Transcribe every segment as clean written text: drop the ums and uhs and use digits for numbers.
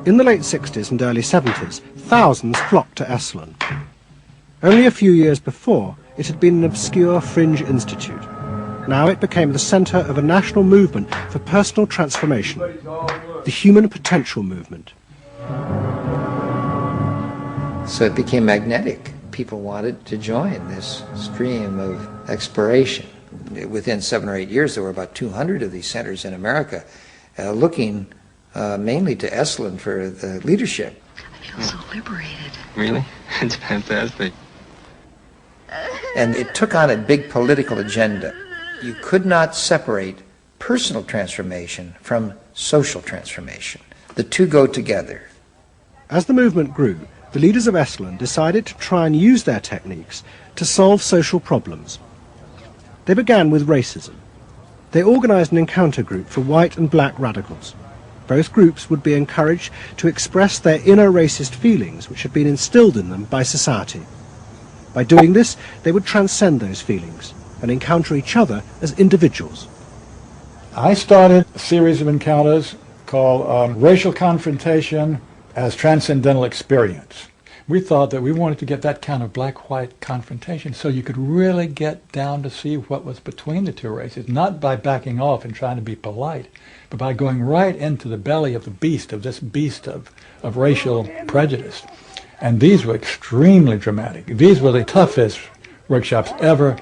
In the late 60s and early 70s, thousands flocked to Esalen. Only a few years before, it had been an obscure fringe institute. Now it became the centre of a national movement for personal transformation, the human potential movement. So it became magnetic. People wanted to join this stream of exploration. Within 7 or 8 years, there were about 200 of these centers in America, looking mainly to Esalen for the leadership. I feel so liberated. Really? It's fantastic. And it took on a big political agenda. You could not separate personal transformation from social transformation. The two go together. As the movement grew, the leaders of Esalen decided to try and use their techniques to solve social problems. They began with racism. They organised an encounter group for white and black radicals. Both groups would be encouraged to express their inner racist feelings which had been instilled in them by society. By doing this, they would transcend those feelings and encounter each other as individuals. I started a series of encounters called Racial Confrontation as Transcendental Experience. We thought that we wanted to get that kind of black-white confrontation so you could really get down to see what was between the two races, not by backing off and trying to be polite, but by going right into the belly of the beast, of this beast of racial prejudice. And these were extremely dramatic. These were the toughest workshops ever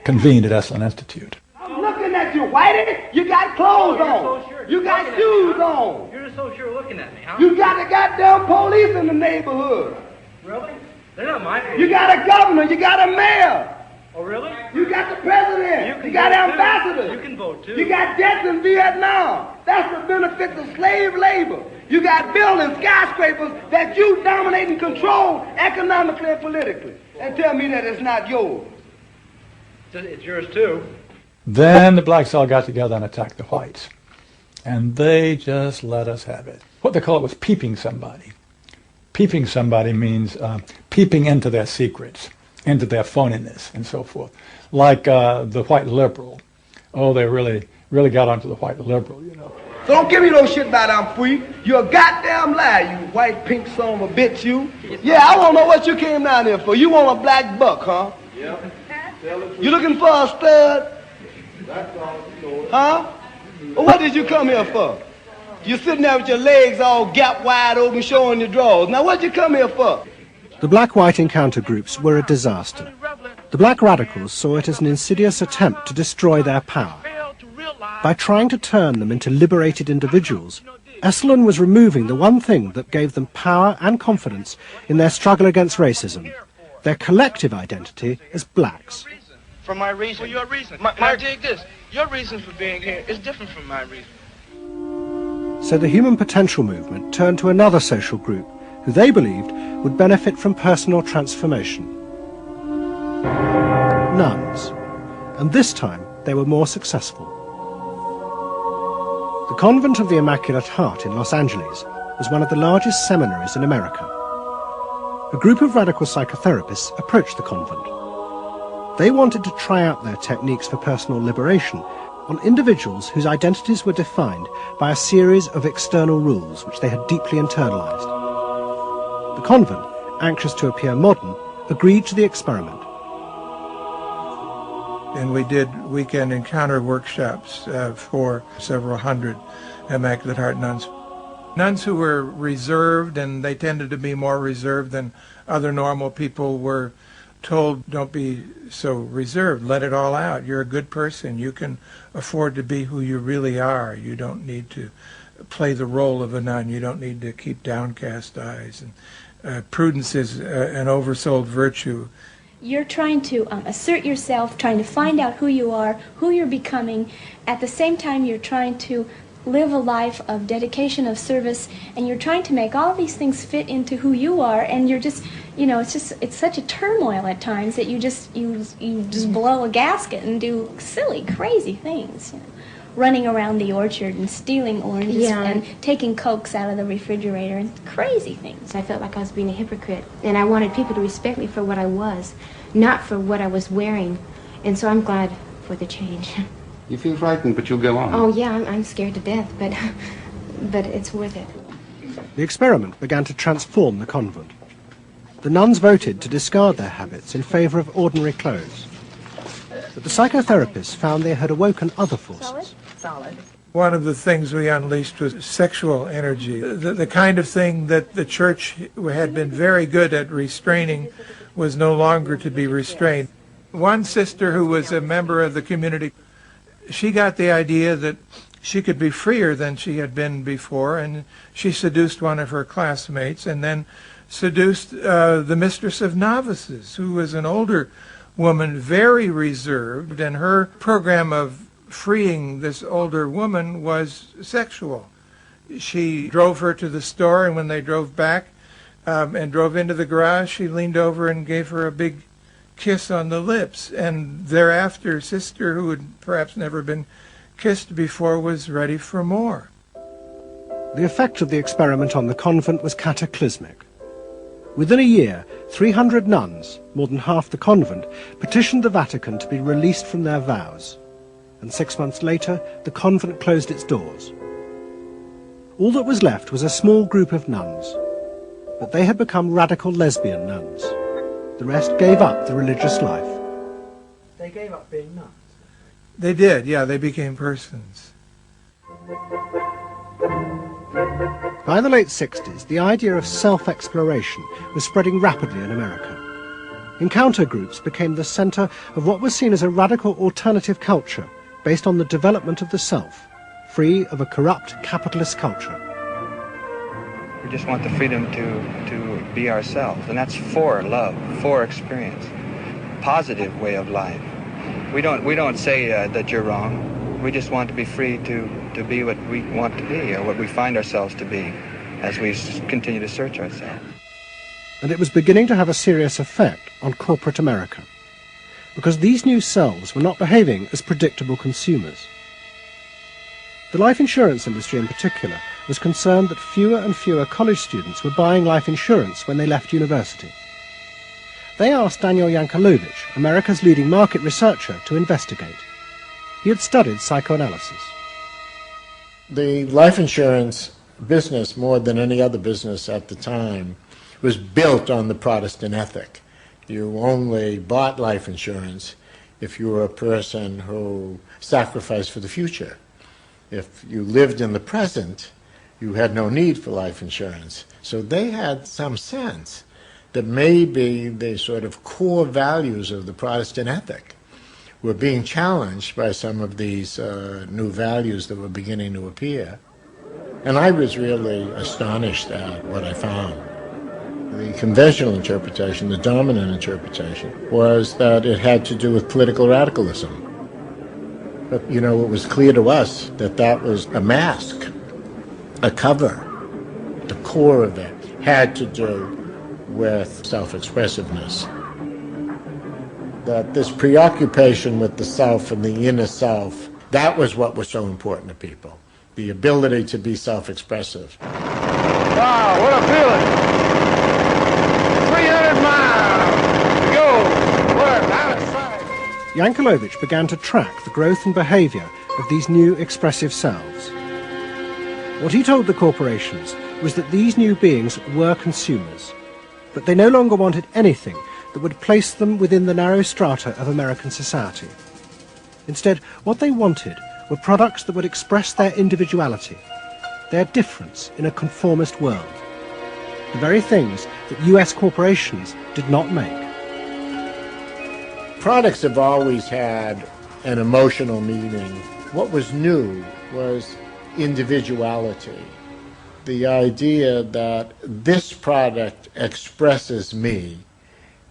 convened at Esalen Institute. I'm looking at you, Whitey. You got clothes on. So sure. You got shoes on. You're just so sure looking at me, huh? You got the goddamn police in the neighborhood. Really? They're not my police. You got a governor. You got a mayor. Oh, really? You got the president. You got ambassadors. You can vote, too. You got debts in Vietnam. That's the benefits of slave labor. You got buildings, skyscrapers that you dominate and control economically and politically. And tell me that it's not yours. It's yours, too. Then the blacks all got together and attacked the whites. And they just let us have it. What they call it was peeping somebody. Peeping somebody means peeping into their secrets, into their phoniness, and so forth. Like the white liberal. Oh, they really got onto the white liberal, you know. So don't give me no shit about I'm free. You're a goddamn liar, you white pink son of a bitch, you. Yeah, I want to know what you came down here for. You want a black buck, huh? Yeah. You looking for a stud? Huh? Well, what did you come here for? You're sitting there with your legs all gap wide open, showing your drawers. Now, what did you come here for? The black-white encounter groups were a disaster. The black radicals saw it as an insidious attempt to destroy their power. By trying to turn them into liberated individuals, Esalen was removing the one thing that gave them power and confidence in their struggle against racism, their collective identity as blacks. For my reason. For your reason. Now dig this. Your reason for being here is different from my reason. So the human potential movement turned to another social group who they believed would benefit from personal transformation. Nuns. And this time they were more successful. The Convent of the Immaculate Heart in Los Angeles was one of the largest seminaries in America. A group of radical psychotherapists approached the convent. They wanted to try out their techniques for personal liberation on individuals whose identities were defined by a series of external rules which they had deeply internalized. The convent, anxious to appear modern, agreed to the experiment. And we did weekend encounter workshops for several hundred Immaculate Heart nuns. Nuns who were reserved, and they tended to be more reserved than other normal people, were told, don't be so reserved, let it all out. You're a good person. You can afford to be who you really are. You don't need to play the role of a nun. You don't need to keep downcast eyes. And prudence is an oversold virtue. You're trying to assert yourself, trying to find out who you are, who you're becoming. At the same time, you're trying to live a life of dedication, of service, and you're trying to make all these things fit into who you are, and you're just, you know, it's such a turmoil at times that you just blow a gasket and do silly, crazy things, you know. Running around the orchard and stealing oranges and taking Cokes out of the refrigerator and crazy things. I felt like I was being a hypocrite, and I wanted people to respect me for what I was, not for what I was wearing. And so I'm glad for the change. You feel frightened, but you'll go on. Oh yeah, I'm scared to death, but it's worth it. The experiment began to transform the convent. The nuns voted to discard their habits in favour of ordinary clothes. But the psychotherapists found they had awoken other forces. Solid. One of the things we unleashed was sexual energy, the kind of thing that the church had been very good at restraining was no longer to be restrained. One sister who was a member of the community, she got the idea that she could be freer than she had been before, and she seduced one of her classmates and then seduced the mistress of novices, who was an older woman, very reserved, and her program of freeing this older woman was sexual. She drove her to the store, and when they drove back and drove into the garage, she leaned over and gave her a big kiss on the lips, and thereafter sister, who had perhaps never been kissed before, was ready for more. The effect of the experiment on the convent was cataclysmic. Within a year, 300 nuns, more than half the convent, petitioned the Vatican to be released from their vows. And 6 months later, the convent closed its doors. All that was left was a small group of nuns, but they had become radical lesbian nuns. The rest gave up the religious life. They gave up being nuns. They did, yeah, they became persons. By the late 60s, the idea of self-exploration was spreading rapidly in America. Encounter groups became the centre of what was seen as a radical alternative culture based on the development of the self, free of a corrupt capitalist culture. We just want the freedom to be ourselves, and that's for love, for experience, positive way of life. We don't say that you're wrong. We just want to be free to be what we want to be, or what we find ourselves to be, as we continue to search ourselves. And it was beginning to have a serious effect on corporate America, because these new selves were not behaving as predictable consumers. The life insurance industry in particular was concerned that fewer and fewer college students were buying life insurance when they left university. They asked Daniel Yankelovich, America's leading market researcher, to investigate. He had studied psychoanalysis. The life insurance business, more than any other business at the time, was built on the Protestant ethic. You only bought life insurance if you were a person who sacrificed for the future. If you lived in the present, you had no need for life insurance. So they had some sense that maybe the sort of core values of the Protestant ethic were being challenged by some of these new values that were beginning to appear. And I was really astonished at what I found. The conventional interpretation, the dominant interpretation, was that it had to do with political radicalism. But, you know, it was clear to us that that was a mask, a cover. The core of it had to do with self-expressiveness. That this preoccupation with the self and the inner self, that was what was so important to people. The ability to be self-expressive. Wow, what a feeling! 300 miles to go, work, out of sight. Yankelovich began to track the growth and behaviour of these new expressive selves. What he told the corporations was that these new beings were consumers, but they no longer wanted anything that would place them within the narrow strata of American society. Instead, what they wanted were products that would express their individuality, their difference in a conformist world, the very things that US corporations did not make. Products have always had an emotional meaning. What was new was individuality. The idea that this product expresses me,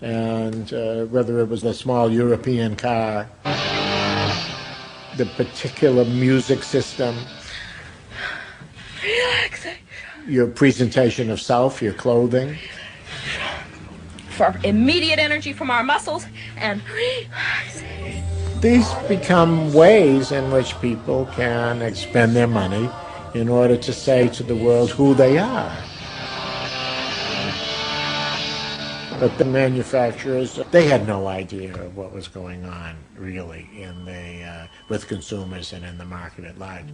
and whether it was a small European car, the particular music system, Relaxing. your presentation of self, your clothing. For immediate energy from our muscles and relaxing. These become ways in which people can spend their money in order to say to the world who they are. But the manufacturers, they had no idea of what was going on, really, with consumers and in the market at large.